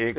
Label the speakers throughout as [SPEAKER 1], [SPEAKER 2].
[SPEAKER 1] 1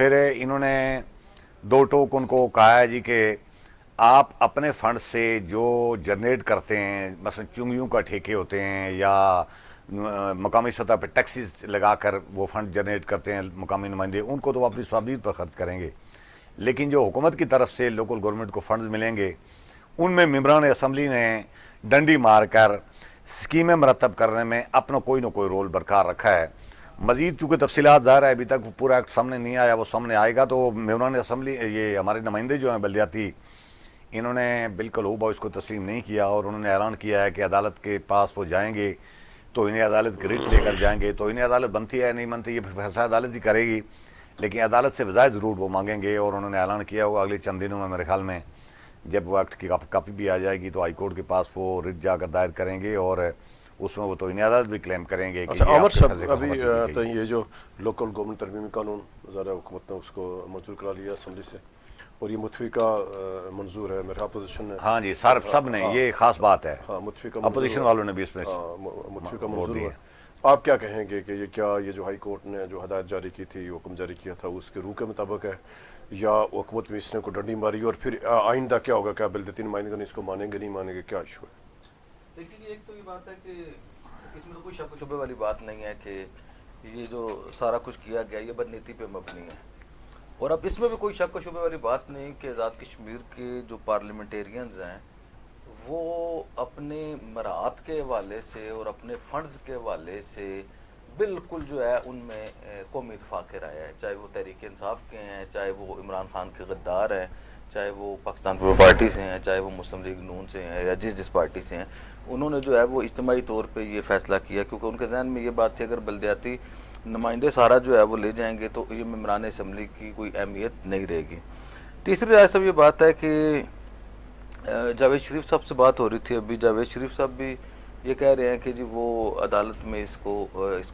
[SPEAKER 1] پھر انہوں نے دو ٹوک ان کو کہا ہے جی کہ آپ اپنے فنڈ سے جو جنریٹ کرتے ہیں، مثلا چنگیوں کا ٹھیکے ہوتے ہیں یا مقامی سطح پہ ٹیکسیز لگا کر وہ فنڈ جنریٹ کرتے ہیں مقامی نمائندے، ان کو تو اپنی صوابدید پر خرچ کریں گے، لیکن جو حکومت کی طرف سے لوکل گورنمنٹ کو فنڈز ملیں گے ان میں ممبران اسمبلی نے ڈنڈی مار کر اسکیمیں مرتب کرنے میں اپنا کوئی نہ کوئی رول برقرار رکھا ہے۔ مزید چونکہ تفصیلات ظاہر ہے ابھی تک پورا ایکٹ سامنے نہیں آیا، وہ سامنے آئے گا تو ممبران اسمبلی یہ ہمارے نمائندے جو ہیں بلدیاتی، انہوں نے بالکل ہو اس کو تسلیم نہیں کیا، اور انہوں نے اعلان کیا ہے کہ عدالت کے پاس وہ جائیں گے تو انہیں عدالت کی ریٹ لے کر جائیں گے، تو انہیں عدالت بنتی ہے نہیں بنتی یہ فیصلہ عدالت ہی کرے گی، لیکن عدالت سے وضاحت ضرور وہ مانگیں گے، اور انہوں نے اعلان کیا ہوا اگلے چند دنوں میں میرے خیال میں جب وہ ایکٹ کی کاپی بھی آ جائے گی تو ہائی کورٹ کے پاس وہ ریٹ جا کر دائر کریں گے، اور اس میں وہ تو انہیں عدالت بھی کلیم کریں گے کہ
[SPEAKER 2] اچھا
[SPEAKER 1] یہ
[SPEAKER 2] عامر
[SPEAKER 1] آپ کے
[SPEAKER 2] صاحب،
[SPEAKER 1] فیصلے کو
[SPEAKER 2] ابھی
[SPEAKER 1] حکومت نے کی گئی۔
[SPEAKER 2] یہ جو لوکل گورنمنٹ ترمیمی قانون ذرا حکومت نے اس کو منظور کرا لیا اسمبلی سے، اور یہ متفقہ منظور ہے، میرا اپوزیشن نے
[SPEAKER 1] ہاں جی سب نے، یہ خاص بات ہے،
[SPEAKER 2] ہاں متفقہ
[SPEAKER 1] اپوزیشن والوں نے بھی اس میں
[SPEAKER 2] متفقہ
[SPEAKER 1] ووٹ
[SPEAKER 2] منظور
[SPEAKER 1] دیے۔
[SPEAKER 2] ہوا۔ آپ کیا کہیں گے کہ یہ کیا یہ جو ہائی کورٹ نے جو ہدایت جاری کی تھی، حکم جاری کیا تھا، اس کے روح کے مطابق ہے، یا حکومت میں اس نے کو ڈنڈی ماری، اور پھر آئندہ کیا ہوگا؟ کیا بلدیاتی نمائندگان اس کو مانیں گے نہیں مانیں گے؟ کیا ایشو ہے؟
[SPEAKER 3] لیکن ایک تو یہ بات ہے کہ اس میں تو کوئی شک و شبے والی بات نہیں ہے کہ یہ جو سارا کچھ کیا گیا یہ بدنیتی پہ مبنی ہے، اور اب اس میں بھی کوئی شک و شبے والی بات نہیں کہ آزاد کشمیر کے جو پارلیمنٹیرینز ہیں وہ اپنے مراعات کے حوالے سے اور اپنے فنڈز کے حوالے سے بالکل جو ہے ان میں قومی اتفاق کے رائے ہے، چاہے وہ تحریک انصاف کے ہیں، چاہے وہ عمران خان کے غدار ہیں، چاہے وہ پاکستان پیپلز پارٹی سے ہیں، چاہے وہ مسلم لیگ نون سے ہیں، یا جس پارٹی سے ہیں، انہوں نے جو ہے وہ اجتماعی طور پہ یہ فیصلہ کیا، کیونکہ ان کے ذہن میں یہ بات تھی اگر بلدیاتی نمائندے سارا جو ہے وہ لے جائیں گے تو یہ ممبران اسمبلی کی کوئی اہمیت نہیں رہے گی۔ تیسری رائے صاحب یہ بات ہے کہ جاوید شریف صاحب سے بات ہو رہی تھی ابھی، جاوید شریف صاحب بھی یہ کہہ رہے ہیں کہ جی وہ عدالت میں اس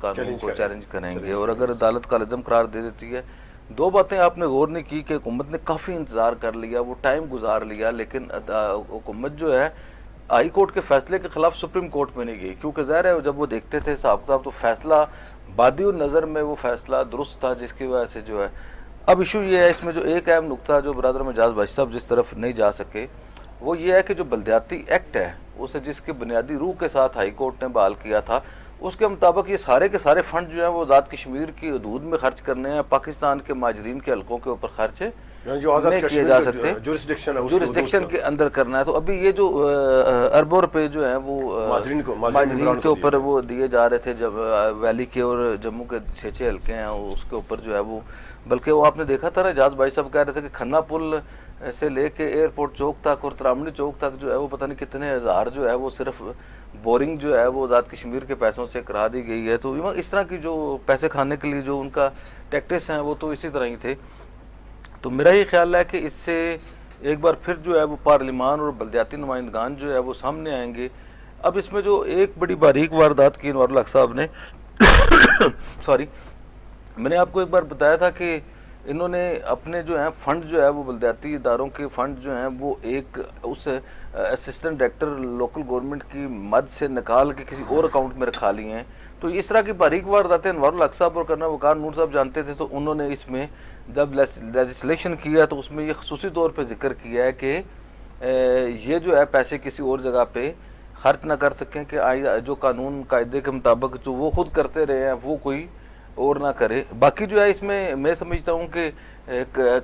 [SPEAKER 3] قانون کو چیلنج کریں گے، اور اگر عدالت کا عدم قرار دے دیتی ہے، دو باتیں آپ نے غور نہیں کی کہ حکومت نے کافی انتظار کر لیا، وہ ٹائم گزار لیا، لیکن حکومت جو ہے ہائی کورٹ کے فیصلے کے خلاف سپریم کورٹ میں نہیں گئی، کیونکہ ظاہر ہے جب وہ دیکھتے تھے صاحب کتاب تو فیصلہ بادی النظر میں وہ فیصلہ درست تھا، جس کی وجہ سے جو ہے اب ایشو یہ ہے اس میں جو ایک اہم نقطہ جو برادر مجاز باشی صاحب جس طرف نہیں جا سکے وہ یہ ہے کہ جو بلدیاتی ایکٹ ہے اسے جس کے بنیادی روح کے ساتھ ہائی کورٹ نے بحال کیا تھا، اس کے مطابق یہ سارے کے سارے فنڈ جو ہیں وہ آزاد کشمیر کی حدود میں خرچ کرنے ہیں، پاکستان کے ماجرین کے حلقوں کے اوپر خرچ
[SPEAKER 2] یعنی جو آزاد
[SPEAKER 3] نہیں کیے
[SPEAKER 2] کشمیر
[SPEAKER 3] جا
[SPEAKER 2] کا
[SPEAKER 3] سکتے،
[SPEAKER 2] جورسڈکشن ہے اس کی حدود
[SPEAKER 3] جورسڈکشن
[SPEAKER 2] کا
[SPEAKER 3] کے اندر کرنا ہے۔ تو ابھی یہ جو اربوں روپے جو ہیں وہ ماجرین کے اوپر وہ دیے جا رہے تھے، جب ویلی کے اور جموں کے 6 حلقے ہیں اس کے اوپر جو ہے وہ، بلکہ وہ آپ نے دیکھا تھا نا اجاز بھائی صاحب کہہ رہے تھے کہ کھنا پل سے لے کے ایئرپورٹ چوک تک اور ترامنی چوک تک جو ہے وہ پتہ نہیں کتنے ہزار جو ہے وہ صرف بورنگ جو ہے وہ آزاد کشمیر کے پیسوں سے کرا دی گئی ہے۔ تو اس طرح کی جو پیسے کھانے کے لیے جو ان کا ٹیکٹس ہیں وہ تو اسی طرح ہی تھے۔ تو میرا یہ خیال ہے کہ اس سے ایک بار پھر جو ہے وہ پارلیمان اور بلدیاتی نمائندگان جو ہے وہ سامنے آئیں گے۔ اب اس میں جو ایک بڑی باریک واردات کی انوار الحق صاحب نے سوری میں نے آپ کو ایک بار بتایا تھا کہ انہوں نے اپنے جو ہیں فنڈ جو ہے وہ بلدیاتی اداروں کے فنڈ جو ہیں وہ ایک اس اسسٹنٹ ڈائریکٹر لوکل گورنمنٹ کی مد سے نکال کے کسی اور اکاؤنٹ میں رکھا لیے ہیں۔ تو اس طرح کی باریک وارداتیں انوار الحق صاحب اور کرنا وقار نور صاحب جانتے تھے، تو انہوں نے اس میں جب لیجسلیشن کیا تو اس میں یہ خصوصی طور پہ ذکر کیا ہے کہ یہ جو ہے پیسے کسی اور جگہ پہ خرچ نہ کر سکیں، کہ جو قانون قاعدے کے مطابق جو وہ خود کرتے رہے ہیں وہ کوئی اور نہ کرے۔ باقی جو ہے اس میں سمجھتا ہوں کہ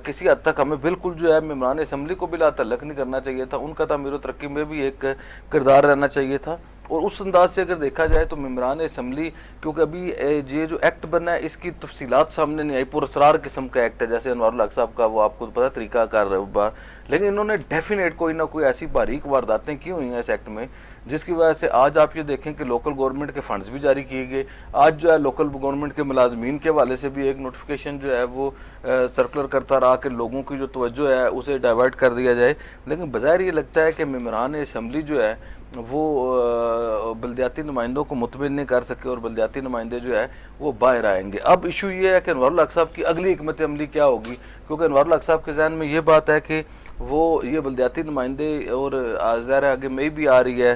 [SPEAKER 3] کسی حد تک ہمیں بالکل جو ہے ممبران اسمبلی کو بلا تعلق نہیں کرنا چاہیے تھا، ان کا تعمیر و ترقی میں بھی ایک کردار رہنا چاہیے تھا، اور اس انداز سے اگر دیکھا جائے تو ممبران اسمبلی، کیونکہ ابھی یہ جو ایکٹ بنا ہے اس کی تفصیلات سامنے نہیں آئی، پراسرار قسم کا ایکٹ ہے جیسے انوار الحق صاحب کا، وہ آپ کو پتہ طریقہ کار رہا، لیکن انہوں نے ڈیفینیٹ کوئی نہ کوئی ایسی باریک وارداتیں کی ہوئی ہیں اس ایکٹ میں جس کی وجہ سے آج آپ یہ دیکھیں کہ لوکل گورنمنٹ کے فنڈز بھی جاری کیے گئے، آج جو ہے لوکل گورنمنٹ کے ملازمین کے حوالے سے بھی ایک نوٹیفیکیشن جو ہے وہ سرکولر کرتا رہا کہ لوگوں کی جو توجہ ہے اسے ڈائیورٹ کر دیا جائے، لیکن بظاہر یہ لگتا ہے کہ ممبران اسمبلی جو ہے وہ بلدیاتی نمائندوں کو مطمئن نہیں کر سکے، اور بلدیاتی نمائندے جو ہے وہ باہر آئیں گے۔ اب ایشو یہ ہے کہ انوار الحق صاحب کی اگلی حکمت عملی کیا ہوگی، کیونکہ انوار الحق صاحب کے ذہن میں یہ بات ہے کہ وہ یہ بلدیاتی نمائندے، اور ظاہر آگے میں بھی آ رہی ہے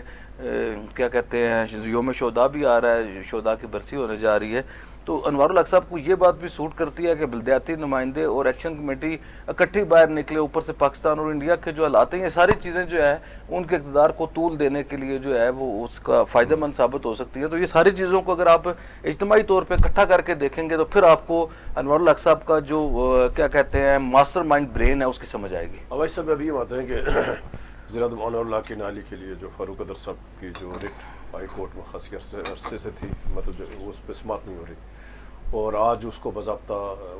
[SPEAKER 3] کیا کہتے ہیں یوم شہداء بھی آ رہا ہے، شہداء کی برسی ہونے جا رہی ہے، تو انوار الحق صاحب کو یہ بات بھی سوٹ کرتی ہے کہ بلدیاتی نمائندے اور ایکشن کمیٹی اکٹھی باہر نکلے، اوپر سے پاکستان اور انڈیا کے جو حالات ہیں، یہ ساری چیزیں جو ہے ان کے اقتدار کو طول دینے کے لیے جو ہے وہ اس کا فائدہ مند ثابت ہو سکتی ہے. تو یہ ساری چیزوں کو اگر آپ اجتماعی طور پہ اکٹھا کر کے دیکھیں گے تو پھر آپ کو انوار الحق صاحب کا جو کیا کہتے ہیں ماسٹر مائنڈ برین ہے اس کی سمجھ آئے گی.
[SPEAKER 2] اویس صاحب ابھی یہ آتے ہیں کہ وزیر اعظم انور اللہ کی نالی کے لیے جو فاروق قدر صاحب کی جو رٹ ہائی کورٹ میں خاصی عرصے سے تھی، مطلب جو اس پہ سماعت نہیں ہو رہی، اور آج اس کو باضابطہ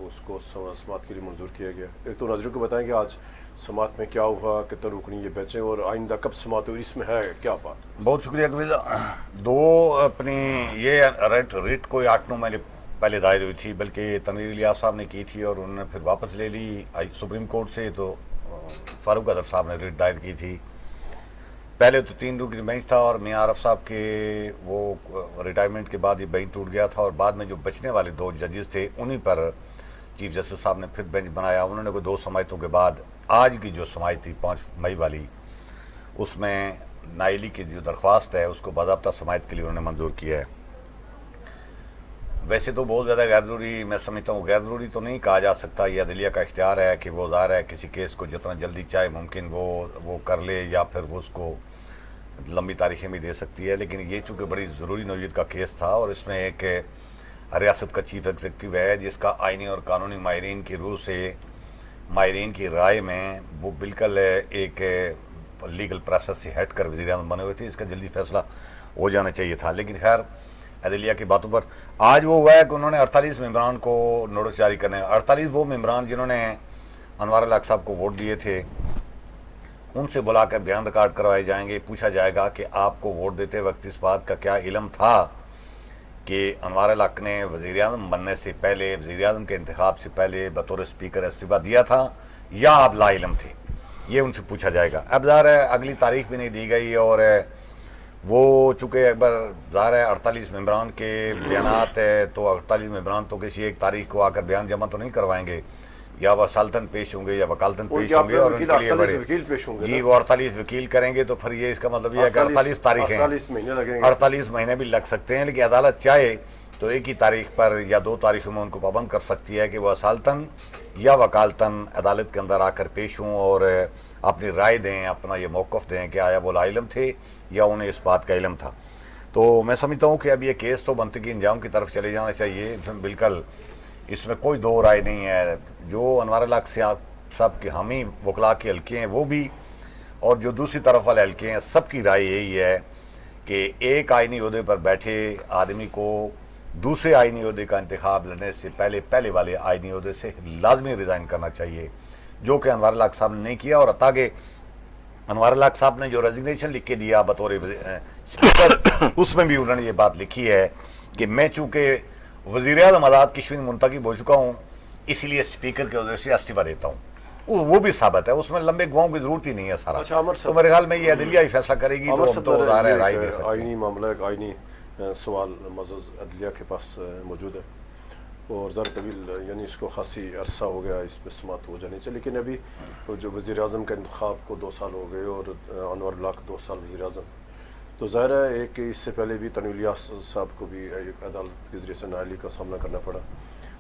[SPEAKER 2] اس کو سماعت کے لیے منظور کیا گیا. ایک تو ناظرین کو بتائیں کہ آج سماعت میں کیا ہوا، کتنا رکنی یہ بیچیں، اور آئندہ کب سماعت ہوئی، اس میں ہے کیا بات؟
[SPEAKER 1] بہت شکریہ قبیل. دو اپنی یہ ریٹ کوئی 8-9 مہینے پہلے دائر ہوئی تھی، بلکہ تنویر الیاس صاحب نے کی تھی اور انہوں نے پھر واپس لے لی سپریم کورٹ سے. تو فاروق قدر صاحب نے ریٹ دائر کی تھی. پہلے تو 3 رکنی بینچ تھا اور میاں عارف صاحب کے وہ ریٹائرمنٹ کے بعد یہ بینچ ٹوٹ گیا تھا، اور بعد میں جو بچنے والے 2 ججز تھے انہی پر چیف جسٹس صاحب نے پھر بینچ بنایا. انہوں نے کوئی 2 سماعتوں کے بعد آج کی جو سماعت تھی 5 مئی والی، اس میں نائلی کی جو درخواست ہے اس کو باضابطہ سماعت کے لیے انہوں نے منظور کیا ہے. ویسے تو بہت زیادہ غیر ضروری میں سمجھتا ہوں، غیر ضروری تو نہیں کہا جا سکتا، یہ عدلیہ کا اختیار ہے کہ وہ ظاہر ہے کسی کیس کو جتنا جلدی چاہے ممکن وہ کر لے، یا پھر وہ اس کو لمبی تاریخیں بھی دے سکتی ہے. لیکن یہ چونکہ بڑی ضروری نوعیت کا کیس تھا اور اس میں ایک ریاست کا چیف ایگزیکٹو ہے جس کا آئینی اور قانونی ماہرین کی روح سے، ماہرین کی رائے میں وہ بالکل ایک لیگل پروسیس سے ہٹ کر وزیر اعظم بنے ہوئے تھے، اس کا جلدی فیصلہ ہو جانا چاہیے تھا. لیکن خیر عدلیہ کی باتوں پر آج وہ ہوا ہے کہ انہوں نے 48 ممبران کو نوٹس جاری کرنے. 48 وہ ممبران جنہوں نے انوار الحق صاحب کو ووٹ دیے تھے، ان سے بلا کر بیان ریکارڈ کروائے جائیں گے. پوچھا جائے گا کہ آپ کو ووٹ دیتے وقت اس بات کا کیا علم تھا کہ انوار الحق نے وزیر اعظم بننے سے پہلے، وزیر اعظم کے انتخاب سے پہلے بطور اسپیکر استعفیٰ دیا تھا، یا آپ لا علم تھے. یہ ان سے پوچھا جائے گا. اب ظاہر ہے اگلی تاریخ بھی نہیں دی گئی، اور وہ چونکہ ایک بار ظاہر ہے 48 ممبران کے بیانات ہے، تو 48 ممبران تو کسی ایک تاریخ کو آ کر بیان جمع تو نہیں کروائیں گے، یا وسالتاً پیش ہوں گے یا وکالتاً پیش ہوں گے، اور ان کے لیے بڑے جی وہ 48 وکیل کریں گے. تو پھر یہ اس کا مطلب یہ ہے کہ 48 تاریخیں، 48 مہینے بھی لگ سکتے ہیں. لیکن عدالت چاہے تو ایک ہی تاریخ پر یا 2 تاریخوں میں ان کو پابند کر سکتی ہے کہ وہ اصالتاً یا وکالتاً عدالت کے اندر آ کر پیش ہوں اور اپنی رائے دیں، اپنا یہ موقف دیں کہ آیا وہ لا علم تھے یا انہیں اس بات کا علم تھا. تو میں سمجھتا ہوں کہ اب یہ کیس تو منطقی انجام کی طرف چلے جانا چاہیے. بالکل اس میں کوئی 2 رائے نہیں ہے. جو انوار الحق صاحب کے حامی وکلاء کے حلقے ہیں وہ بھی، اور جو دوسری طرف والے حلقے ہیں، سب کی رائے یہی ہے کہ ایک آئینی عہدے پر بیٹھے آدمی کو دوسرے آئینی عہدے کا انتخاب لڑنے سے پہلے والے آئینی عہدے سے لازمی ریزائن کرنا چاہیے، جو کہ انوار الحق صاحب نے نہیں کیا. اور عطا کہ انوار الحق صاحب نے جو ریزگنیشن لکھ کے دیا بطور اسپیکر، اس میں بھی انہوں نے یہ بات لکھی ہے کہ میں چونکہ وزیر اعظم آزاد کشمیر منتخب ہو چکا ہوں، اسی لیے اسپیکر کے عہدے سے استعفیٰ دیتا ہوں. وہ بھی ثابت ہے، اس میں لمبے گواہوں کی ضرورت ہی نہیں ہے سارا. تو میرے خیال میں یہ عدلیہ ہی فیصلہ کرے گی، تو ہم تو ظاہر ہے رائے دے سکتے ہیں.
[SPEAKER 2] آئینی معاملہ، ایک آئینی سوال معزز عدلیہ کے پاس موجود ہے، اور ذرا طویل یعنی اس کو خاصی عرصہ ہو گیا اس پہ سماعت ہو جانی چاہیے. لیکن ابھی جو وزیر اعظم کا انتخاب کو 2 سال ہو گئے اور انور الحق 2 سال وزیر اعظم، تو ظاہر ہے ایک اس سے پہلے بھی تنویر الیاس صاحب کو بھی عدالت کے ذریعے سے نااہلی کا سامنا کرنا پڑا.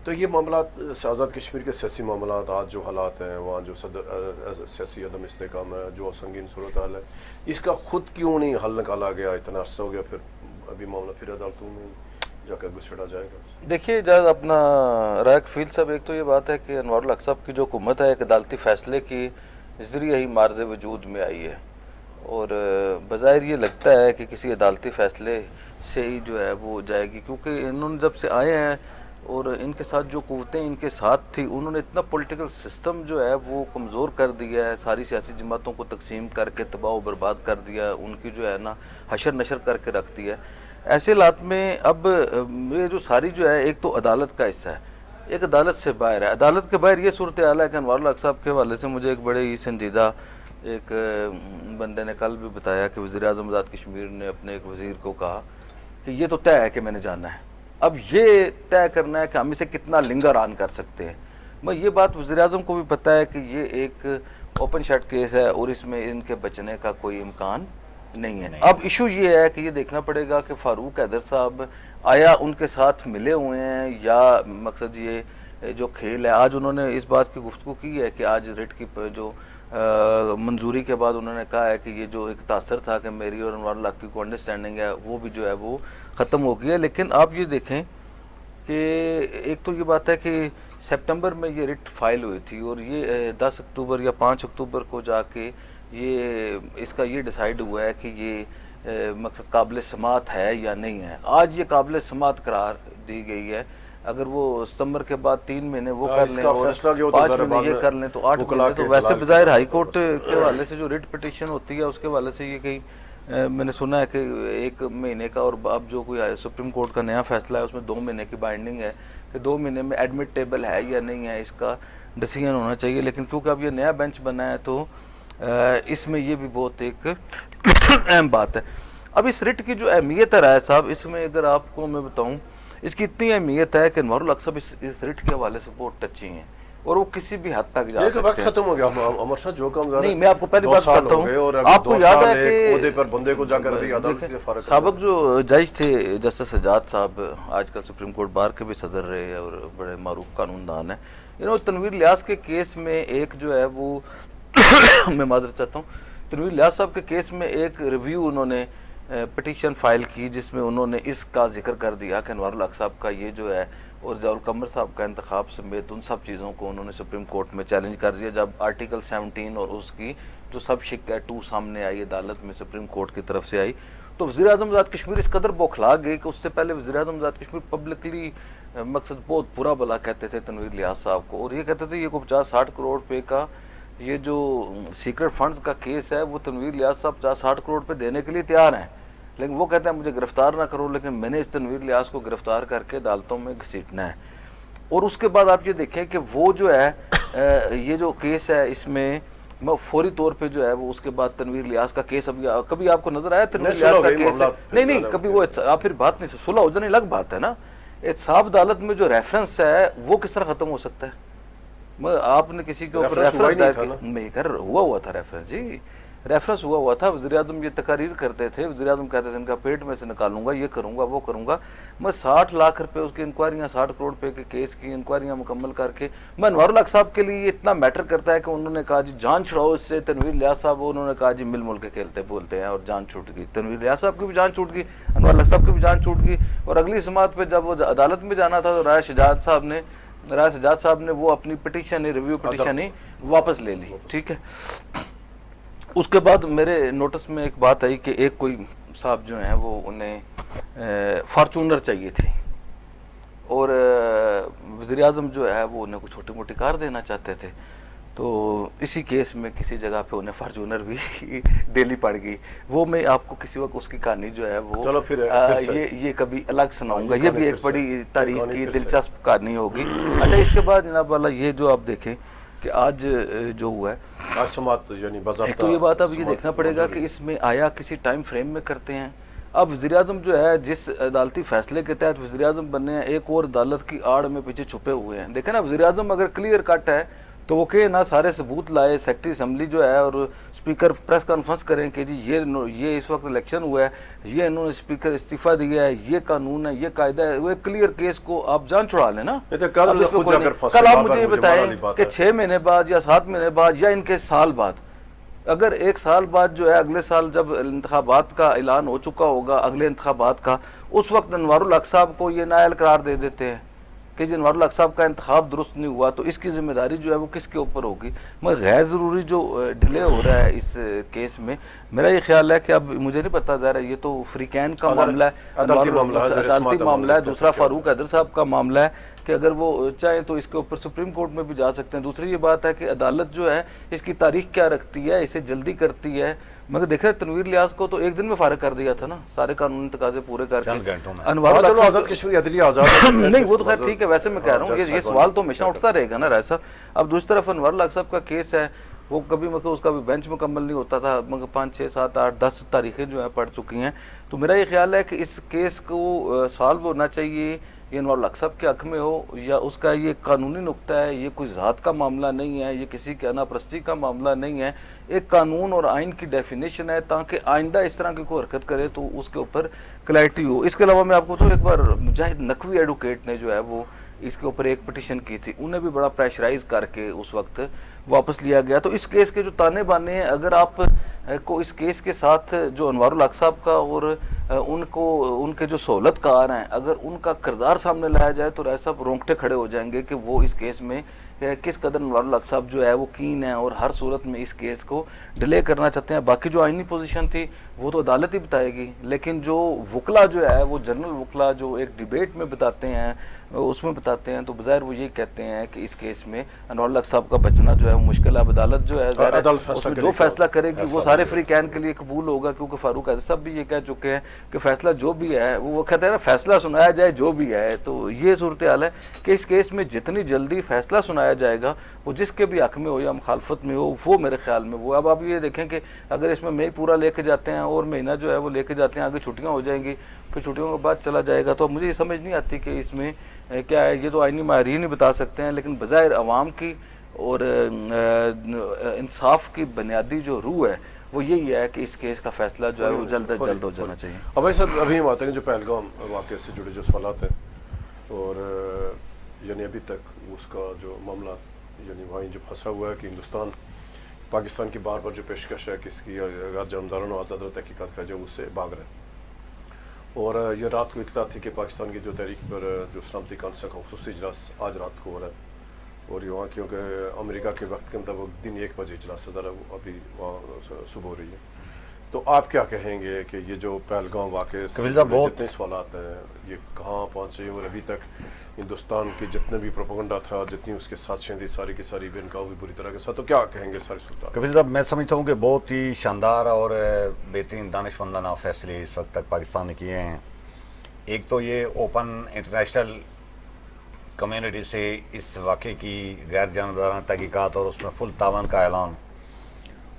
[SPEAKER 2] تو یہ معاملات آزاد کشمیر کے سیاسی معاملات، آج جو حالات ہیں وہاں جو سیاسی عدم استحکام ہے، جو سنگین صورتحال ہے، اس کا خود کیوں نہیں حل نکالا گیا؟ اتنا عرصہ ہو گیا، پھر ابھی معاملہ پھر عدالتوں میں جا کر گھسیٹا جائے گا.
[SPEAKER 3] دیکھیے جہاز اپنا رائے فیل صاحب، ایک تو یہ بات ہے کہ انوار الحق صاحب کی جو حکومت ہے ایک عدالتی فیصلے کی ذریعے ہی مارد وجود میں آئی ہے، اور بظاہر یہ لگتا ہے کہ کسی عدالتی فیصلے سے ہی جو ہے وہ جائے گی، کیونکہ انہوں نے جب سے آئے ہیں اور ان کے ساتھ جو قوتیں ان کے ساتھ تھی، انہوں نے اتنا پولیٹیکل سسٹم جو ہے وہ کمزور کر دیا ہے، ساری سیاسی جماعتوں کو تقسیم کر کے تباہ و برباد کر دیا، ان کی جو ہے نا حشر نشر کر کے رکھ دیا. ایسے حالات میں اب یہ جو ساری جو ہے ایک تو عدالت کا حصہ ہے، ایک عدالت سے باہر ہے. عدالت کے باہر یہ صورتحال ہے کہ انوار الحق صاحب کے حوالے سے مجھے ایک بڑے ہی سنجیدہ ایک بندے نے کل بھی بتایا کہ وزیر اعظم آزاد کشمیر نے اپنے ایک وزیر کو کہا کہ یہ تو طے ہے کہ میں نے جانا ہے، اب یہ طے کرنا ہے کہ ہم اسے کتنا لنگر آن کر سکتے ہیں. میں یہ بات وزیر اعظم کو بھی پتہ ہے کہ یہ ایک اوپن شٹ کیس ہے اور اس میں ان کے بچنے کا کوئی امکان نہیں ہے. اب ایشو یہ ہے کہ یہ دیکھنا پڑے گا کہ فاروق حیدر صاحب آیا ان کے ساتھ ملے ہوئے ہیں یا مقصد یہ جو کھیل ہے. آج انہوں نے اس بات کی گفتگو کی ہے کہ آج ریٹ کی جو منظوری کے بعد انہوں نے کہا ہے کہ یہ جو ایک تاثر تھا کہ میری اور انوار اللہ کی کو انڈرسٹینڈنگ ہے وہ بھی جو ہے وہ ختم ہو گئی ہے. لیکن آپ یہ دیکھیں کہ ایک تو یہ بات ہے کہ سپٹمبر میں یہ ریٹ فائل ہوئی تھی اور یہ 10 اکتوبر یا 5 اکتوبر کو جا کے یہ اس کا یہ ڈیسائیڈ ہوا ہے کہ یہ مقصد قابل سماعت ہے یا نہیں ہے. آج یہ قابل سماعت قرار دی گئی ہے. اگر وہ ستمبر کے بعد 3 مہینے وہ کر لیں اور 5 مہینے یہ کر لیں تو 8 مہینے تو ویسے بظاہر ہائی کورٹ کے حوالے سے جو ریٹ پٹیشن ہوتی ہے اس کے حوالے سے یہ کہیں میں نے سنا ہے کہ 1 مہینے کا, اور اب جو کوئی سپریم کورٹ کا نیا فیصلہ ہے اس میں 2 مہینے کی بائنڈنگ ہے کہ 2 مہینے میں ایڈمٹیبل ہے یا نہیں ہے, اس کا ڈیسیژن ہونا چاہیے. لیکن کیونکہ اب یہ نیا بینچ بنا ہے تو اس میں یہ بھی بہت ایک اہم بات ہے. اب اس ریٹ کی جو اہمیت ہے رائے صاحب, اس میں اگر آپ کو میں بتاؤں اس کی اتنی اہمیت ہے کہ انوار الحق صاحب اس ریٹ کے حوالے سے بہت ٹچی ہیں اور وہ کسی بھی حد تک جا سکتے ہیں.
[SPEAKER 2] وقت ختم ہو گیا عمر صاحب, جو کام
[SPEAKER 3] نہیں میں آپ کو پہلی بات بتاتا ہوں, آپ کو یاد ہے کہ
[SPEAKER 2] عہدے پر بندے کو جا کر بھی عدالت سے فارغ
[SPEAKER 3] سابق جو جج تھے جسٹس سجاد صاحب, آج کل سپریم کورٹ بار کے بھی صدر رہے اور بڑے معروف قانون دان ہیں, انہوں تنویر الیاس کے کیس میں ایک جو ہے وہ میں معذرت چاہتا ہوں, تنویر الیاس صاحب کے کیس میں ایک ریویو انہوں نے پٹیشن فائل کی جس میں انہوں نے اس کا ذکر کر دیا کہ انوار الحق صاحب کا یہ جو ہے اور ضیاء القمر صاحب کا انتخاب سمیت ان سب چیزوں کو انہوں نے سپریم کورٹ میں چیلنج کر دیا. جب آرٹیکل 17 اور اس کی جو سب شک ہے 2 سامنے آئی عدالت میں سپریم کورٹ کی طرف سے آئی تو وزیر اعظم آزاد کشمیر اس قدر بوکھلا گئی کہ اس سے پہلے وزیر اعظم آزاد کشمیر پبلکلی مقصد بہت برا بلا کہتے تھے تنویر الیاس صاحب کو, اور یہ کہتے تھے یہ کو 50-60 کروڑ روپے کا یہ جو سیکرٹ فنڈز کا کیس ہے وہ تنویر الیاس صاحب 50-60 کروڑ روپے دینے کے لیے تیار ہیں, لیکن وہ کہتے ہیں مجھے گرفتار نہ کرو, لیکن میں نے اس تنویر الیاس کو گرفتار کر کے عدالتوں میں گھسیٹنا ہے. اور اس کے بعد آپ یہ دیکھیں کہ وہ جو ہے یہ جو کیس ہے اس میں فوری طور پہ جو ہے وہ اس کے بعد تنویر الیاس کا کیس ابھی کبھی آپ کو نظر آیا تنویر الیاس کا کیس نہیں کبھی وہ آپ پھر بات نہیں صلح ہو جانے الگ بات ہے نا. احتساب عدالت میں جو ریفرنس ہے وہ کس طرح ختم ہو سکتا ہے؟ آپ نے کسی کے اوپر ریفرنس میں کر ہوا تھا ریفرنس, جی ریفرنس ہوا تھا. وزیر اعظم یہ تقاریر کرتے تھے, وزیر اعظم کہتے تھے ان کا پیٹ میں سے نکالوں گا, یہ کروں گا وہ کروں گا. میں 60 لاکھ روپے اس کی انکوائریاں 60 کروڑ روپے کے کیس کی انکوائریاں مکمل کر کے میں انوار الحق صاحب کے لیے اتنا میٹر کرتا ہے کہ انہوں نے کہا جی جان چھڑاؤ اس سے. تنویر الیاس صاحب انہوں نے کہا جی مل مل کے کھیلتے بولتے ہیں اور جان چھوٹ گئی. تنویر الیاس صاحب کی بھی جان چھوٹ گئی, انوار الحق صاحب کی بھی جان چھوٹ گئی. اور اگلی سماعت پہ جب وہ عدالت میں جانا تھا تو رائے سجاد صاحب نے وہ اپنی پٹیشن ریویو پٹیشن ہی واپس لے لی. ٹھیک ہے, اس کے بعد میرے نوٹس میں ایک بات آئی کہ ایک کوئی صاحب جو ہیں وہ انہیں فارچونر چاہیے تھی اور وزیر اعظم جو ہے وہ انہیں کوئی چھوٹی موٹی کار دینا چاہتے تھے, تو اسی کیس میں کسی جگہ پہ انہیں فارچونر بھی دینی پڑ گئی. وہ میں آپ کو کسی وقت اس کی کہانی جو ہے وہ یہ کبھی الگ سناؤں گا, یہ بھی ایک بڑی تاریخ کی دلچسپ کہانی ہوگی. اچھا اس کے بعد جناب والا یہ جو آپ دیکھیں کہ آج جو ہوا ہے
[SPEAKER 2] آج سماعت یعنی
[SPEAKER 3] ایک تو یہ بات اب یہ دیکھنا پڑے گا کہ اس میں آیا کسی ٹائم فریم میں کرتے ہیں. اب وزیر اعظم جو ہے جس عدالتی فیصلے کے تحت وزیر اعظم بننے ہیں ایک اور عدالت کی آڑ میں پیچھے چھپے ہوئے ہیں. دیکھیں نا, وزیر اعظم اگر کلیئر کٹ ہے تو وہ کہ نہ سارے ثبوت لائے, سیکرٹری اسمبلی جو ہے اور اسپیکر پریس کانفرنس کریں کہ جی یہ اس وقت الیکشن ہوا ہے, یہ انہوں نے اسپیکر استعفیٰ دیا ہے, یہ قانون ہے, یہ قاعدہ ہے, وہ کلیئر کیس کو آپ جان چھڑا لیں نا. کل آپ مجھے یہ بتائیں کہ 6 مہینے بعد یا 7 مہینے بعد یا ان کے سال بعد, اگر 1 سال بعد جو ہے اگلے سال جب انتخابات کا اعلان ہو چکا ہوگا اگلے انتخابات کا, اس وقت انوار الحق صاحب کو یہ نائل قرار دے دیتے ہیں کہ جی انوار الحق صاحب کا انتخاب درست نہیں ہوا تو اس کی ذمہ داری جو ہے وہ کس کے اوپر ہوگی. مگر غیر ضروری جو ڈیلے ہو رہا ہے اس کیس میں, میرا یہ خیال ہے کہ اب مجھے نہیں پتا ظاہر ہے یہ تو فریقین کا معاملہ ہے, عدالتی معاملہ ہے, دوسرا فاروق حیدر صاحب کا معاملہ ہے کہ اگر وہ چاہیں تو اس کے اوپر سپریم کورٹ میں بھی جا سکتے ہیں. دوسری یہ بات ہے کہ عدالت جو ہے اس کی تاریخ کیا رکھتی ہے, اسے جلدی کرتی ہے. مگر دیکھ رہے تنویر الیاس کو تو 1 دن میں فارغ کر دیا تھا نا, سارے قانونی تقاضے پورے کر کے. انوار
[SPEAKER 2] آزاد کشمیر عدلیہ آزاد
[SPEAKER 3] نہیں وہ تو خیر ٹھیک ہے, ویسے میں کہہ رہا ہوں یہ سوال تو ہمیشہ اٹھتا رہے گا نا رائے صاحب. اب دوسری طرف انوار الحق صاحب کا کیس ہے وہ کبھی مطلب اس کا بھی بینچ مکمل نہیں ہوتا تھا, مگر 5, 6, 7, 8, 10 تاریخیں جو ہیں پڑ چکی ہیں. تو میرا یہ خیال ہے کہ اس کیس کو سالو ہونا چاہیے یہ انوار الحق صاحب کے حق میں ہو یا اس کا یہ قانونی نقطہ ہے، یہ کوئی ذات کا معاملہ نہیں ہے، یہ کسی کے انا پرستی کا معاملہ نہیں ہے، ایک قانون اور آئین کی ڈیفینیشن ہے تاکہ آئندہ اس طرح کی کوئی حرکت کرے تو اس کے اوپر کلیئرٹی ہو۔ اس کے علاوہ میں آپ کو تو ایک بار مجاہد نقوی ایڈوکیٹ نے جو ہے وہ اس کے اوپر ایک پٹیشن کی تھی، انہیں بھی بڑا پریشرائز کر کے اس وقت واپس لیا گیا۔ تو اس کیس کے جو تانے بانے ہیں، اگر آپ کو اس کیس کے ساتھ جو انوار الحق صاحب کا اور ان کے جو سہولت کار ہیں، اگر ان کا کردار سامنے لایا جائے تو رائے صاحب رونگٹے کھڑے ہو جائیں گے کہ وہ اس کیس میں کس قدر انوار الحق صاحب جو ہے وہ کین ہیں اور ہر صورت میں اس کیس کو ڈیلے کرنا چاہتے ہیں۔ باقی جو آئینی پوزیشن تھی وہ تو عدالت ہی بتائے گی، لیکن جو وکلا جو ہے وہ جنرل وکلا جو ایک ڈیبیٹ میں بتاتے ہیں، اس میں بتاتے ہیں، تو بظاہر وہ یہ کہتے ہیں کہ اس کیس میں انوار الحق صاحب کا بچنا جو ہے وہ مشکل ہے۔ اب عدالت جو ہے اس میں جو فیصلہ کرے گی وہ سارے فریقین کے لیے قبول ہوگا، کیونکہ فاروق اعظم صاحب بھی یہ کہہ چکے ہیں کہ فیصلہ جو بھی ہے وہ کہتے ہیں نا فیصلہ سنایا جائے جو بھی ہے۔ تو یہ صورتحال ہے کہ اس کیس میں جتنی جلدی فیصلہ سنایا جائے گا وہ جس کے بھی حق میں ہو یا مخالفت میں ہو، وہ میرے خیال میں وہ اب آپ یہ دیکھیں کہ اگر اس میں مئی پورا لے کے جاتے ہیں اور مہینہ جو ہے وہ لے کے جاتے ہیں، آگے چھٹیاں ہو جائیں گی، پھر چھٹیوں کے بعد چلا جائے گا، تو اب مجھے یہ سمجھ نہیں آتی کہ اس میں کیا ہے۔ یہ تو آئینی ماہرین ہی بتا سکتے ہیں، لیکن بظاہر عوام کی اور انصاف کی بنیادی جو روح ہے وہ یہی ہے کہ اس کیس کا فیصلہ جو ہے وہ جلد از جلد ہو جانا چاہیے۔
[SPEAKER 2] اب بھائی صاحب ابھی ہم آتے ہیں جو پہلگام واقعے سے جڑے جو سوالات ہیں، اور یعنی ابھی تک اس کا جو معاملہ یعنی وہاں جو پھنسا ہوا ہے کہ ہندوستان پاکستان کی بار بار جو پیشکش ہے کہ اس کی غیر جانبدارانہ و آزادانہ تحقیقات کرائی جائے، اس سے بھاگ رہے ہیں۔ اور یہ رات کو اطلاع تھی کہ پاکستان کی جو تحریک پر جو سلامتی کونسل کا خصوصی اجلاس آج رات کو ہو رہا ہے، اور یہاں کیونکہ امریکہ کے وقت کے مطابق دن 1 بجے اجلاس ہے، ذرا ابھی وہاں صبح ہو رہی ہے، تو آپ کیا کہیں گے کہ یہ جو پہلگام واقعے سے جتنے سوالات ہیں یہ کہاں پہنچے، اور ابھی تک ہندوستان کے جتنے بھی پروپیگنڈا تھا، جتنی اس کے سازشیں تھی، ساری کی ساری بے نقاب ہوئی بری طرح کے ساتھ، تو کیا کہیں گے ساری صورتحال؟
[SPEAKER 1] کفیل صاحب میں سمجھتا ہوں کہ بہت ہی شاندار اور بہترین دانشمندانہ فیصلے اس وقت تک پاکستان نے کیے ہیں۔ ایک تو یہ اوپن انٹرنیشنل کمیونٹی سے اس واقعے کی غیر جانبدارانہ تحقیقات اور اس میں فل تعاون کا اعلان،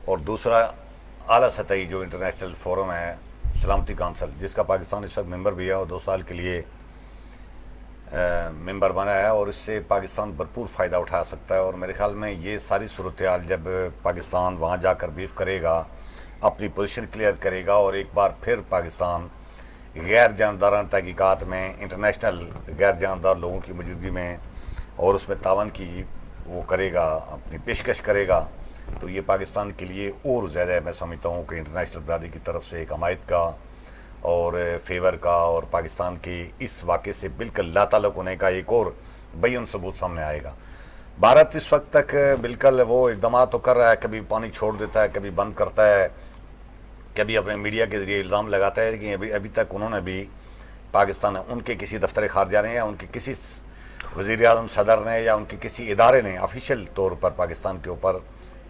[SPEAKER 1] اور دوسرا اعلیٰ سطحی جو انٹرنیشنل فورم ہے سلامتی کونسل، جس کا پاکستان اس وقت ممبر بھی ہے اور 2 سال کے لیے ممبر بنا ہے، اور اس سے پاکستان بھرپور فائدہ اٹھا سکتا ہے۔ اور میرے خیال میں یہ ساری صورتحال جب پاکستان وہاں جا کر بیف کرے گا، اپنی پوزیشن کلیئر کرے گا، اور ایک بار پھر پاکستان غیر جانبدارانہ تحقیقات میں انٹرنیشنل غیر جانبدار لوگوں کی موجودگی میں اور اس میں تعاون کی وہ کرے گا، اپنی پیشکش کرے گا، تو یہ پاکستان کے لیے اور زیادہ میں سمجھتا ہوں کہ انٹرنیشنل برادری کی طرف سے ایک حمایت کا اور فیور کا، اور پاکستان کے اس واقعے سے بالکل لا تعلق ہونے کا ایک اور بیان ثبوت سامنے آئے گا۔ بھارت اس وقت تک بالکل وہ اقدامات تو کر رہا ہے، کبھی پانی چھوڑ دیتا ہے، کبھی بند کرتا ہے، کبھی اپنے میڈیا کے ذریعے الزام لگاتا ہے، لیکن ابھی تک انہوں نے بھی پاکستان ان کے کسی دفتر خارجہ نے یا ان کے کسی وزیر اعظم صدر نے یا ان کے کسی ادارے نے آفیشیل طور پر پاکستان کے اوپر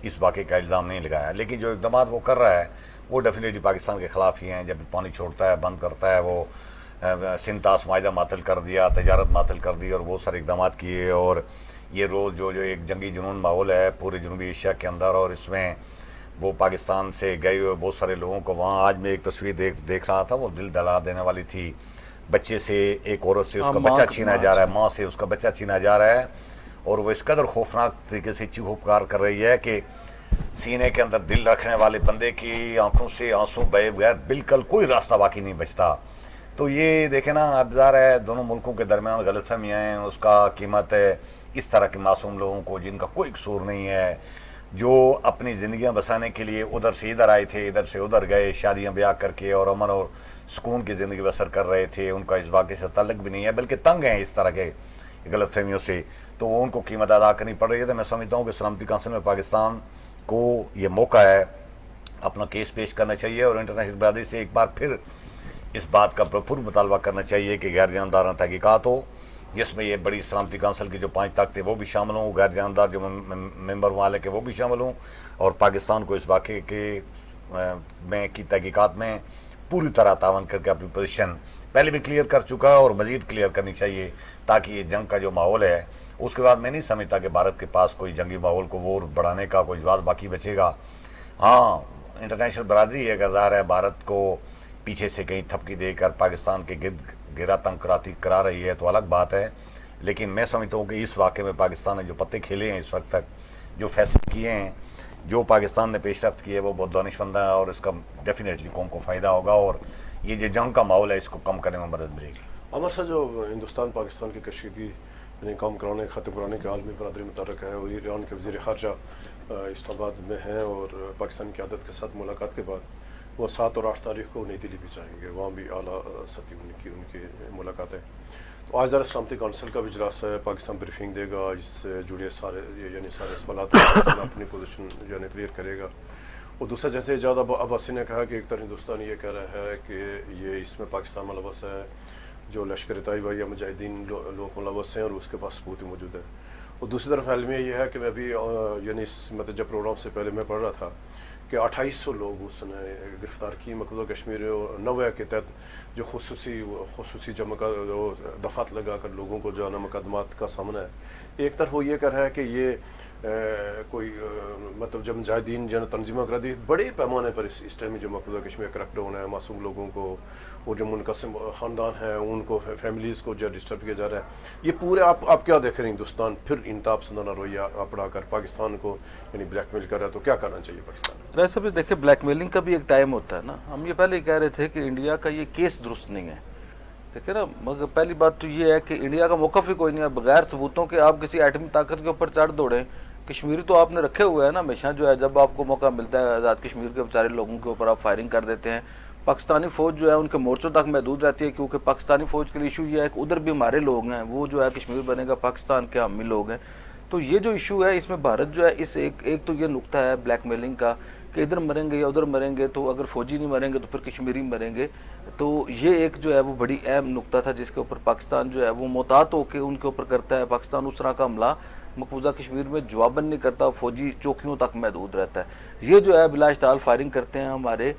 [SPEAKER 1] اس واقعے کا الزام نہیں لگایا، لیکن جو اقدامات وہ کر رہا ہے وہ ڈیفینیٹلی پاکستان کے خلاف ہی ہیں۔ جب پانی چھوڑتا ہے، بند کرتا ہے، وہ سنتاس معاہدہ معطل کر دیا، تجارت معطل کر دی، اور بہت سارے اقدامات کیے، اور یہ روز جو ایک جنگی جنون ماحول ہے پورے جنوبی ایشیا کے اندر، اور اس میں وہ پاکستان سے گئے ہوئے بہت سارے لوگوں کو وہاں، آج میں ایک تصویر دیکھ رہا تھا، وہ دل دہلا دینے والی تھی، بچے سے ایک عورت سے اس کا بچہ چھینا جا رہا ہے، ماں سے اس کا بچہ چھینا جا رہا ہے، اور وہ اس قدر خوفناک طریقے سے چیخ پکار کر رہی ہے کہ سینے کے اندر دل رکھنے والے بندے کی آنکھوں سے آنسو بہے بغیر بالکل کوئی راستہ باقی نہیں بچتا۔ تو یہ دیکھیں نا، اب ظاہر ہے دونوں ملکوں کے درمیان غلط فہمیاں ہیں، اس کا قیمت ہے اس طرح کے معصوم لوگوں کو جن کا کوئی قصور نہیں ہے، جو اپنی زندگیاں بسانے کے لیے ادھر سے ادھر آئے تھے، ادھر سے ادھر گئے، شادیاں بیاہ کر کے اور امن اور سکون کی زندگی بسر کر رہے تھے، ان کا اس واقعے سے تعلق بھی نہیں ہے، بلکہ تنگ ہیں اس طرح کے غلط فہمیوں سے، تو وہ ان کو قیمت ادا کرنی پڑ رہی ہے۔ تو میں سمجھتا ہوں کہ سلامتی کونسل میں پاکستان کو یہ موقع ہے، اپنا کیس پیش کرنا چاہیے، اور انٹرنیشنل برادری سے ایک بار پھر اس بات کا بھرپور مطالبہ کرنا چاہیے کہ غیر جانبدارانہ تحقیقات ہو، جس میں یہ بڑی سلامتی کونسل کی جو 5 طاقتیں وہ بھی شامل ہوں، غیر جانبدار جو ممبر ممالک ہیں وہ بھی شامل ہوں، اور پاکستان کو اس واقعے کے کی تحقیقات میں پوری طرح تعاون کر کے اپنی پوزیشن پہلے بھی کلیئر کر چکا ہے اور مزید کلیئر کرنی چاہیے، تاکہ یہ جنگ کا جو ماحول ہے اس کے بعد میں نہیں سمجھتا کہ بھارت کے پاس کوئی جنگی ماحول کو اور بڑھانے کا کوئی جواز باقی بچے گا۔ ہاں انٹرنیشنل برادری ہے، اگر ظاہر ہے بھارت کو پیچھے سے کہیں تھپکی دے کر پاکستان کے گرد گرا تنگ کرا رہی ہے تو الگ بات ہے، لیکن میں سمجھتا ہوں کہ اس واقعے میں پاکستان نے جو پتے کھیلے ہیں اس وقت تک، جو فیصلے کیے ہیں، جو پاکستان نے پیش رفت کی ہے، وہ بہت دانشمندہ ہے، اور اس کا ڈیفینیٹلی قوم کو فائدہ ہوگا، اور یہ جو جنگ کا ماحول ہے اس کو کم کرنے میں مدد ملے گی۔
[SPEAKER 2] عمر صاحب، جو ہندوستان پاکستان کی کشیدگی یعنی کام کرانے ختم کرانے کے عالمی برادری متحرک ہے، وہ ایران کے وزیر خارجہ اسلام آباد میں ہیں، اور پاکستان کی قیادت کے ساتھ ملاقات کے بعد وہ 7 اور 8 تاریخ کو نئی دلی بھی جائیں گے، وہاں بھی اعلیٰ سطحی ان کی ملاقات ہے۔ تو آج ذرا سلامتی کونسل کا بھی اجلاس ہے، پاکستان بریفنگ دے گا، اس سے جڑے سارے سوالات پاکستان اپنی پوزیشن کلیئر کرے گا۔ اور دوسرا، جیسے ایجاد عباسی نے کہا کہ ایک طرف ہندوستان یہ کہہ رہا ہے کہ یہ اس میں پاکستان ملوث ہے، جو لشکر طیبہ یا مجاہدین لوگ ملوث ہیں، اور اس کے پاس ثبوت موجود ہے۔ اور دوسری طرف عالمیہ یہ ہے کہ میں بھی یعنی اس متوجہ پروگرام سے پہلے میں پڑھ رہا تھا کہ 2800 لوگ اس نے گرفتار کی مقبوضہ کشمیر نوے کے تحت، جو خصوصی جمع کا دفعات لگا کر لوگوں کو جو ہے نا مقدمات کا سامنا ہے۔ ایک طرف وہ یہ کر رہا ہے کہ یہ کوئی مطلب جب مجاہدین جو تنظیموں کرا دی بڑے پیمانے پر اس ٹائم میں جو مقبوضہ کشمیر کریکٹ ہونا ہے، معصوم لوگوں کو، وہ جو منقسم خاندان ہیں ان کو، فیملیز کو جو ڈسٹرب کیا جا رہا ہے، یہ پورے آپ کیا دیکھ رہے ہیں؟ ہندوستان پھر انتہا پسندانہ رویہ اپنا کر پاکستان کو یعنی بلیک میل کر رہا ہے، تو کیا کرنا چاہیے پاکستان؟
[SPEAKER 3] ویسے بھی دیکھیں، بلیک میلنگ کا بھی ایک ٹائم ہوتا ہے نا۔ ہم یہ پہلے ہی کہہ رہے تھے کہ انڈیا کا یہ کیس درست نہیں ہے، دیکھیں نا، مگر پہلی بات تو یہ ہے کہ انڈیا کا موقف ہی کوئی نہیں ہے، بغیر ثبوتوں کے آپ کسی ایٹمی طاقت کے اوپر چڑھ دوڑیں۔ کشمیری تو آپ نے رکھے ہوئے ہیں نا ہمیشہ، جو ہے جب آپ کو موقع ملتا ہے آزاد کشمیر کے بیچارے لوگوں کے اوپر آپ فائرنگ کر دیتے ہیں۔ پاکستانی فوج جو ہے ان کے مورچوں تک محدود رہتی ہے، کیونکہ پاکستانی فوج کے لیے ایشو یہ ہے کہ ادھر بھی ہمارے لوگ ہیں، وہ جو ہے کشمیر بنے گا پاکستان کے ہم ہی لوگ ہیں۔ تو یہ جو ایشو ہے اس میں بھارت جو ہے اس ایک تو یہ نقطہ ہے بلیک میلنگ کا کہ ادھر مریں گے یا ادھر مریں گے، تو اگر فوجی نہیں مریں گے تو پھر کشمیری مریں گے۔ تو یہ ایک جو ہے وہ بڑی اہم نقطہ تھا جس کے اوپر پاکستان جو ہے وہ محتاط ہو کے ان کے اوپر کرتا ہے۔ پاکستان اس طرح کا حملہ مقبوضہ کشمیر میں جواباً نہیں کرتا، فوجی چوکیوں تک محدود رہتا ہے۔ یہ جو ہے بلا اشتعال فائرنگ کرتے ہیں ہمارے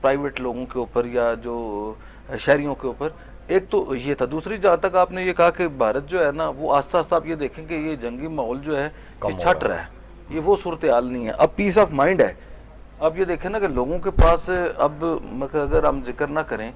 [SPEAKER 3] پرائیویٹ لوگوں کے اوپر یا جو شہریوں کے اوپر، ایک تو یہ تھا۔ دوسری، جہاں تک آپ نے یہ کہا کہ بھارت جو ہے نا وہ آہستہ آہستہ آپ یہ دیکھیں کہ یہ جنگی ماحول جو ہے یہ چھٹ رہا ہے، یہ وہ صورتحال نہیں ہے، اب پیس آف مائنڈ ہے۔ اب یہ دیکھیں نا کہ لوگوں کے پاس اب اگر ہم ذکر نہ کریں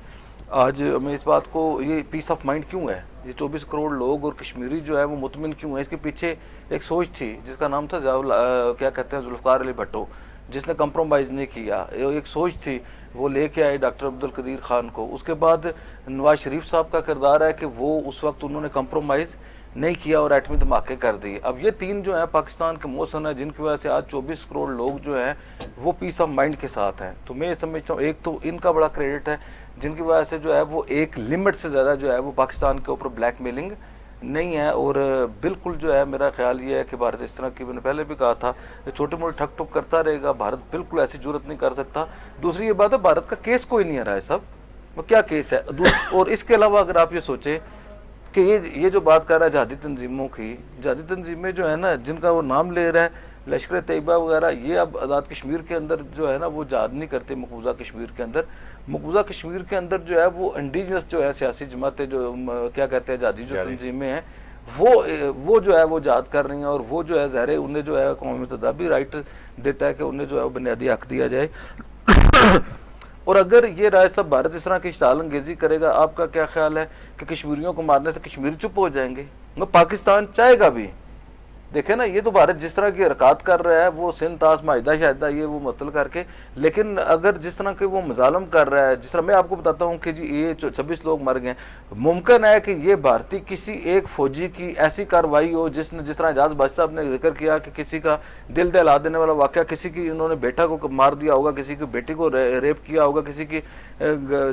[SPEAKER 3] آج میں اس بات کو، یہ پیس آف مائنڈ کیوں ہے؟ یہ 24 کروڑ لوگ اور کشمیری جو ہے وہ مطمئن کیوں ہے؟ اس کے پیچھے ایک سوچ تھی جس کا نام تھا کیا کہتے ہیں ذوالفقار علی بھٹو، جس نے کمپرومائز نہیں کیا۔ ایک سوچ تھی، وہ لے کے آئے ڈاکٹر عبدالقدیر خان کو۔ اس کے بعد نواز شریف صاحب کا کردار ہے کہ وہ اس وقت انہوں نے کمپرومائز نہیں کیا اور ایٹمی دھماکے کر دیے۔ اب یہ تین جو ہیں پاکستان کے محسن ہیں، جن کی وجہ سے آج 24 کروڑ لوگ جو ہیں وہ پیس آف مائنڈ کے ساتھ ہیں۔ تو میں یہ سمجھتا ہوں ایک تو ان کا بڑا کریڈٹ ہے جن کی وجہ سے جو ہے وہ ایک لمٹ سے زیادہ جو ہے وہ پاکستان کے اوپر بلیک میلنگ نہیں ہے۔ اور بالکل جو ہے میرا خیال یہ ہے کہ بھارت اس طرح کی، میں نے پہلے بھی کہا تھا، چھوٹی موٹی ٹھک ٹھک کرتا رہے گا، بھارت بالکل ایسی جرت نہیں کر سکتا۔ دوسری یہ بات ہے بھارت کا کیس کوئی نہیں آ رہا ہے صاحب، وہ کیا کیس ہے؟ اور اس کے علاوہ اگر آپ یہ سوچیں کہ یہ جو بات کر رہا ہے جہادی تنظیموں کی، جہادی تنظیمیں جو ہے نا جن کا وہ نام لے رہا ہے لشکر طیبہ وغیرہ، یہ اب آزاد کشمیر کے اندر جو ہے نا وہ جہاد نہیں کرتے۔ مقبوضہ کشمیر کے اندر، مقبوضہ کشمیر کے اندر جو ہے وہ انڈیجنس جو ہے سیاسی جماعتیں جو کیا کہتے ہیں جہادی جو تنظیمیں ہیں وہ جو ہے وہ جہاد کر رہی ہیں، اور وہ جو ہے ظاہر ہے انہیں جو ہے قومی متحدہ بھی رائٹ دیتا ہے کہ انہیں جو ہے بنیادی حق دیا جائے۔ اور اگر یہ رائے صاحب بھارت اس طرح کی اشتعال انگیزی کرے گا، آپ کا کیا خیال ہے کہ کشمیریوں کو مارنے سے کشمیری چپ ہو جائیں گے؟ پاکستان چاہے گا بھی، دیکھیں نا یہ تو بھارت جس طرح کی حرکات کر رہا ہے وہ سندھ تاس معاہدہ شاہدہ یہ وہ مطلع کر کے، لیکن اگر جس طرح کے وہ مظالم کر رہا ہے، جس طرح میں آپ کو بتاتا ہوں کہ جی یہ 26 لوگ مر گئے، ممکن ہے کہ یہ بھارتی کسی ایک فوجی کی ایسی کارروائی ہو جس نے، جس طرح اعجاز باشی صاحب نے ذکر کیا کہ کسی کا دل دہلا دینے والا واقعہ، کسی کی انہوں نے بیٹا کو مار دیا ہوگا، کسی کی بیٹی کو ریپ کیا ہوگا، کسی کی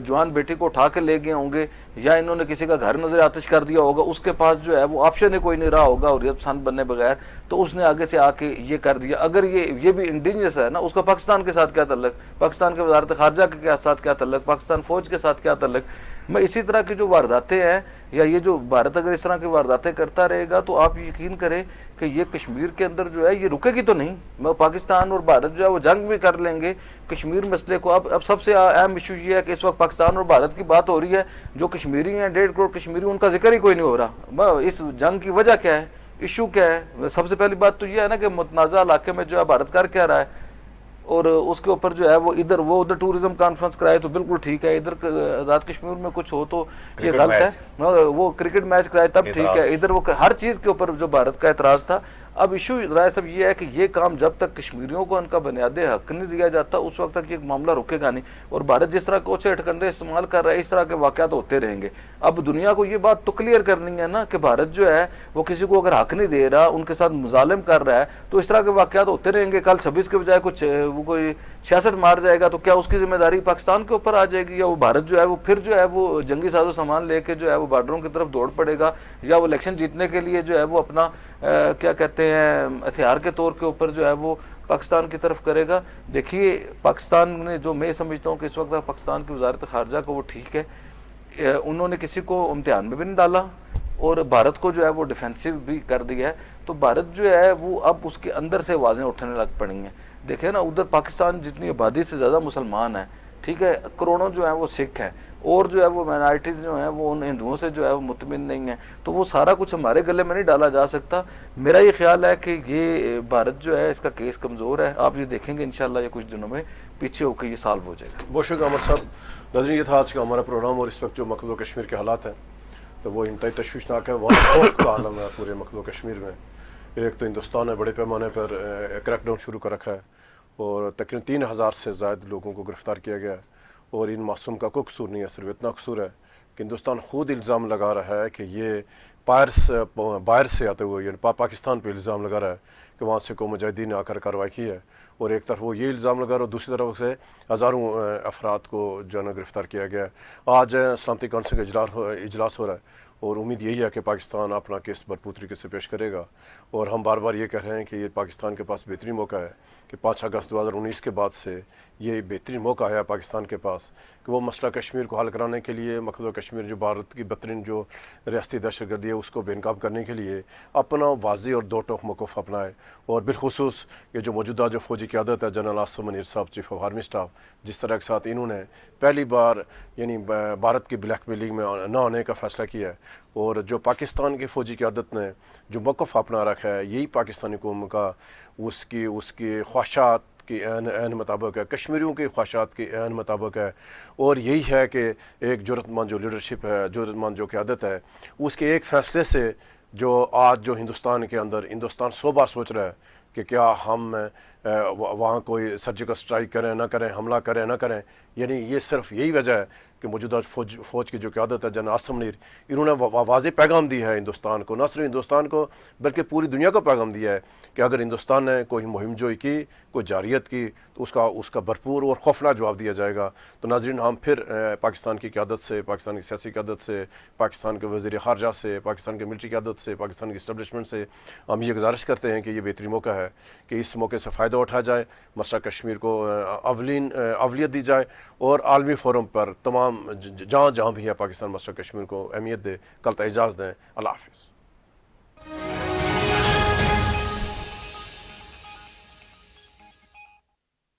[SPEAKER 3] جوان بیٹی کو اٹھا کے لے گئے ہوں گے، یا انہوں نے کسی کا گھر نظر آتش کر دیا ہوگا، اس کے پاس جو ہے وہ آپشن ہی کوئی نہیں رہا ہوگا اور یہ پسند بننے بغیر، تو اس نے آگے سے آ کے یہ کر دیا۔ اگر یہ بھی انڈیجنس ہے نا، اس کا پاکستان کے ساتھ کیا تعلق، پاکستان کے وزارت خارجہ کے ساتھ کیا تعلق، پاکستان فوج کے ساتھ کیا تعلق؟ میں اسی طرح کی جو وارداتیں ہیں، یا یہ جو بھارت اگر اس طرح کی وارداتیں کرتا رہے گا تو آپ یقین کریں کہ یہ کشمیر کے اندر جو ہے یہ رکے گی تو نہیں۔ میں پاکستان اور بھارت جو ہے وہ جنگ بھی کر لیں گے کشمیر مسئلے کو۔ اب سب سے اہم ایشو یہ ہے کہ اس وقت پاکستان اور بھارت کی بات ہو رہی ہے، جو کشمیری ہیں 1.5 کروڑ کشمیری، ان کا ذکر ہی کوئی نہیں ہو رہا۔ اس جنگ کی وجہ کیا ہے، ایشو کیا ہے؟ سب سے پہلی بات تو یہ ہے نا کہ متنازع علاقے میں جو ہے بھارت کر کیا رہا ہے، اور اس کے اوپر جو ہے وہ ادھر ٹوریزم کانفرنس کرائے تو بالکل ٹھیک ہے, ادھر آزاد کشمیر میں کچھ ہو تو یہ غلط ہے. وہ کرکٹ میچ کرائے تب ٹھیک ہے, ادھر وہ ہر چیز کے اوپر جو بھارت کا اعتراض تھا. اب ایشو رائے صاحب یہ ہے کہ یہ کام جب تک کشمیریوں کو ان کا بنیادی حق نہیں دیا جاتا اس وقت تک یہ معاملہ رکے گا نہیں, اور بھارت جس طرح کوچے ہٹکنڈے استعمال کر رہا ہے اس طرح کے واقعات ہوتے رہیں گے. اب دنیا کو یہ بات تو کلیئر کرنی ہے نا کہ بھارت جو ہے وہ کسی کو اگر حق نہیں دے رہا, ان کے ساتھ مظالم کر رہا ہے, تو اس طرح کے واقعات ہوتے رہیں گے. کل 26 کے بجائے کچھ وہ کوئی 66 مار جائے گا تو کیا اس کی ذمہ داری پاکستان کے اوپر آ جائے گی, یا وہ بھارت جو ہے وہ پھر جو ہے وہ جنگی ساز و سامان لے کے جو ہے وہ بارڈروں کی طرف دوڑ پڑے گا, یا وہ الیکشن جیتنے کے لیے جو ہے وہ اپنا کیا کہتے ہیں ہتھیار کے طور کے اوپر جو ہے وہ پاکستان کی طرف کرے گا. دیکھیے پاکستان نے جو میں سمجھتا ہوں کہ اس وقت پاکستان کی وزارت خارجہ کو وہ ٹھیک ہے, انہوں نے کسی کو امتحان میں بھی نہیں ڈالا اور بھارت کو جو ہے وہ ڈیفینسو بھی کر دیا ہے. تو بھارت جو ہے وہ اب اس کے اندر سے آوازیں اٹھنے لگ پڑی ہیں. دیکھیں نا ادھر پاکستان جتنی آبادی سے زیادہ مسلمان ہیں, ٹھیک ہے, کروڑوں جو ہیں وہ سکھ ہیں, اور جو ہے وہ مائنارٹیز جو ہیں وہ ان ہندوؤں سے جو ہے وہ مطمئن نہیں ہیں. تو وہ سارا کچھ ہمارے گلے میں نہیں ڈالا جا سکتا. میرا یہ خیال ہے کہ یہ بھارت جو ہے اس کا کیس کمزور ہے. آپ یہ دیکھیں گے انشاءاللہ یہ کچھ دنوں میں پیچھے ہو کے یہ سالو ہو جائے گا.
[SPEAKER 2] بہت شکریہ عمر صاحب. ناظرین یہ تھا آج کا ہمارا پروگرام, اور اس وقت جو مقبوضہ کشمیر کے حالات ہیں تو وہ انتہائی تشویشناک ہے. وہاں خوف کا عالم ہے پورے مقبوضہ کشمیر میں. ایک تو ہندوستان نے بڑے پیمانے پر کریک ڈاؤن شروع کر رکھا ہے, اور تقریباً 3000 سے زائد لوگوں کو گرفتار کیا گیا ہے, اور ان معصوم کا کوئی قصور نہیں ہے. صرف اتنا قصور ہے کہ ہندوستان خود الزام لگا رہا ہے کہ یہ باہر سے آتے ہوئے یعنی پاکستان پہ الزام لگا رہا ہے کہ وہاں سے کوئی مجاہدین نے آ کر کارروائی کی ہے, اور ایک طرف وہ یہ الزام لگا رہا ہے, دوسری طرف سے ہزاروں افراد کو جو ہے نا گرفتار کیا گیا ہے. آج سلامتی کونسل کا اجلاس ہو رہا ہے, اور امید یہی ہے کہ پاکستان اپنا کیس بھرپور طریقے سے پیش کرے گا. اور ہم بار بار یہ کہہ رہے ہیں کہ یہ پاکستان کے پاس بہترین موقع ہے کہ 5 اگست 2019 کے بعد سے یہ بہترین موقع ہے پاکستان کے پاس کہ وہ مسئلہ کشمیر کو حل کرانے کے لیے, مقبوضہ کشمیر جو بھارت کی بدترین جو ریاستی دہشت گردی ہے اس کو بے نقاب کرنے کے لیے اپنا واضح اور دو ٹوک موقف اپنائے. اور بالخصوص یہ جو موجودہ جو فوجی قیادت ہے جنرل آصف منیر صاحب, چیف آف آرمی اسٹاف, جس طرح کے ساتھ انہوں نے پہلی بار یعنی بھارت کی بلیک میلنگ میں نہ آنے کا فیصلہ کیا ہے, اور جو پاکستان کی فوجی قیادت نے جو موقف اپنا رکھا ہے یہی پاکستانی قوم کا اس کی خواہشات کی عین مطابق ہے, کشمیریوں کی خواہشات کی عین مطابق ہے. اور یہی ہے کہ ایک جرأت مند جو لیڈرشپ ہے, جرأت مند جو قیادت ہے, اس کے ایک فیصلے سے جو آج جو ہندوستان کے اندر ہندوستان 100 بار سوچ رہا ہے کہ کیا ہم وہاں کوئی سرجیکل اسٹرائک کریں نہ کریں, حملہ کریں نہ کریں. یعنی یہ صرف یہی وجہ ہے کہ موجودہ فوج کی جو قیادت ہے جنرل آصف منیر, انہوں نے واضح پیغام دیا ہے ہندوستان کو, نہ صرف ہندوستان کو بلکہ پوری دنیا کو پیغام دیا ہے کہ اگر ہندوستان نے کوئی مہم جوئی کی, کوئی جارحیت کی, تو اس کا بھرپور اور خوفناک جواب دیا جائے گا. تو ناظرین ہم پھر پاکستان کی قیادت سے, پاکستان کی سیاسی قیادت سے, پاکستان کے وزیر خارجہ سے, پاکستان کے ملٹری قیادت سے, پاکستان کی اسٹیبلشمنٹ سے ہم یہ گزارش کرتے ہیں کہ یہ بہترین موقع ہے کہ اس موقع سے فائدہ اٹھایا جائے, مسئلہ کشمیر کو اولویت دی جائے, اور عالمی فورم پر تمام جہاں بھی ہے پاکستان مسئلہ کشمیر کو اہمیت دے. کل تک اجازت دیں. اللہ حافظ.